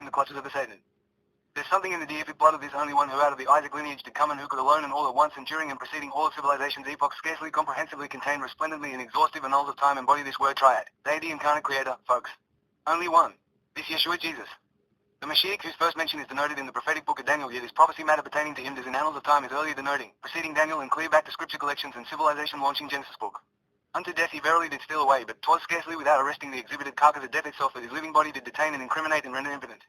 in the clutches of the Satan. There's something in the deific blood of this only one who out of the Isaac lineage did come and who could alone and all at once enduring and preceding all of civilization's epochs scarcely comprehensively contain resplendently in exhaustive annals of time embody this word triad, deity incarnate creator, folks. Only one. This Yeshua Jesus. The Mashiach whose first mention is denoted in the prophetic book of Daniel, yet his prophecy matter pertaining to him as in annals of time is earlier denoting, preceding Daniel and clear back to scripture collections and civilization launching Genesis book. Unto death he verily did steal away, but 'twas scarcely without arresting the exhibited carcass of death itself that his living body did detain and incriminate and render impotent.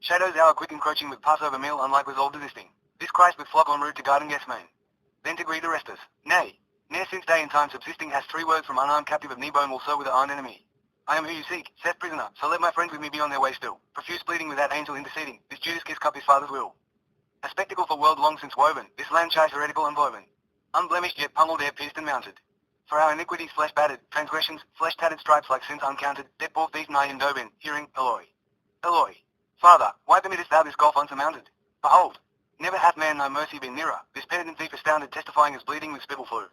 Shadows hour quick encroaching with Passover meal unlike resolve desisting. This Christ with flock en route to garden Gethsemane. Then to greet Orestes. Nay, ne'er since day and time subsisting has 3 words from unarmed captive of Nebo and will so with the armed enemy. I am who you seek, saith prisoner, so let my friends with me be on their way still. Profuse bleeding with that angel interceding, this Judas kiss cup his father's will. A spectacle for world long since woven, this lamb chase heretical unwoven. Unblemished yet pummeled ere pierced and mounted. For our iniquities flesh battered, transgressions, flesh tattered stripes like sins uncounted, debt bore thief nigh in Dobin, hearing, Eloi. Eloi. Father, why permittest thou this gulf unsurmounted? Behold, never hath man thy mercy been nearer, this penitent thief astounded testifying as bleeding with spittle flew.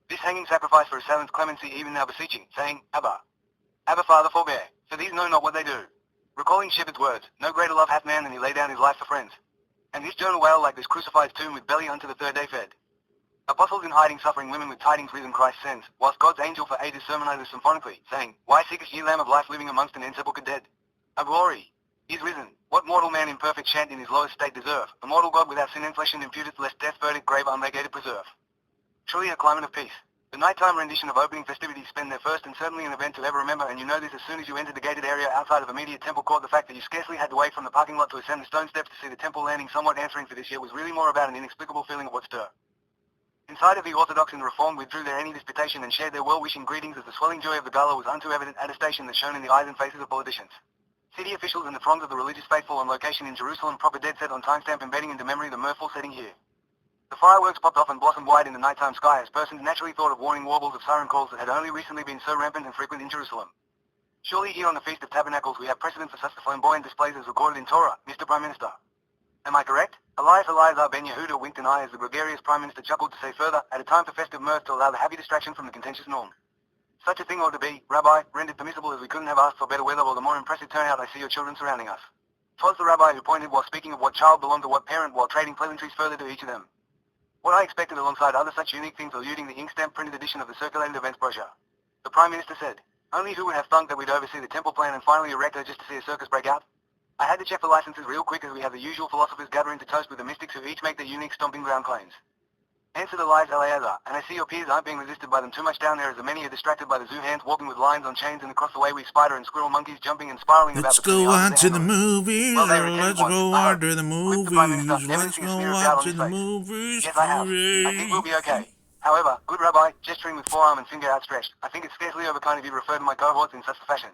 This hanging sacrifice for assailant clemency even now beseeching, saying, Abba. Abba Father forbear, for these know not what they do. Recalling shepherd's words, no greater love hath man than he lay down his life for friends. And this journal wail like this crucified's tomb with belly unto the 3rd day fed. Apostles in hiding suffering women with tidings risen Christ sends, whilst God's angel for ages sermonizes symphonically, saying, Why seekest ye lamb of life living amongst an unsepulchred dead? A glory is risen. What mortal man imperfect shan't in his lowest state deserve? Immortal God without sin and flesh and imputeth, lest death verdict grave unmitigated preserve. Truly a climate of peace. The nighttime rendition of opening festivities spend their first and certainly an event to ever remember, and you know this as soon as you entered the gated area outside of immediate temple court. The fact that you scarcely had to wait from the parking lot to ascend the stone steps to see the temple landing somewhat answering for this year was really more about an inexplicable feeling of what stir. Inside of the Orthodox and Reformed withdrew their any disputation and shared their well-wishing greetings as the swelling joy of the gala was unto evident attestation that shone in the eyes and faces of politicians. City officials and the throngs of the religious faithful on location in Jerusalem proper dead set on timestamp embedding into memory the mirthful setting here. The fireworks popped off and blossomed wide in the nighttime sky as persons naturally thought of warning warbles of siren calls that had only recently been so rampant and frequent in Jerusalem. Surely here on the Feast of Tabernacles we have precedent for such flamboyant displays as recorded in Torah, Mr. Prime Minister. Am I correct? Elias Eleazar Ben Yehuda winked an eye as the gregarious Prime Minister chuckled to say further, at a time for festive mirth to allow the happy distraction from the contentious norm. Such a thing ought to be, Rabbi, rendered permissible as we couldn't have asked for better weather or the more impressive turnout I see your children surrounding us. 'Twas the Rabbi who pointed while speaking of what child belonged to what parent while trading pleasantries further to each of them. What I expected alongside other such unique things eluding the ink-stamped printed edition of the circulated events brochure. The Prime Minister said, only who would have thunk that we'd oversee the temple plan and finally erect her just to see a circus break out? I had to check the licenses real quick as we have the usual philosophers gathering to toast with the mystics who each make their unique stomping ground claims. Answered Elias Eleazar, and I see your peers aren't being resisted by them too much down there as the many are distracted by the zoo hands walking with lions on chains and across the way we spider and squirrel monkeys jumping and spiraling about between the arms of the movies. Well, they were attended once, I hope. To the Clip the Prime Minister, movies. evidencing a smear of doubt on his face. Movies. Yes, I have. I think we'll be okay. However, good Rabbi, gesturing with forearm and finger outstretched, I think it's scarcely overkind of you to refer to my cohorts in such a fashion.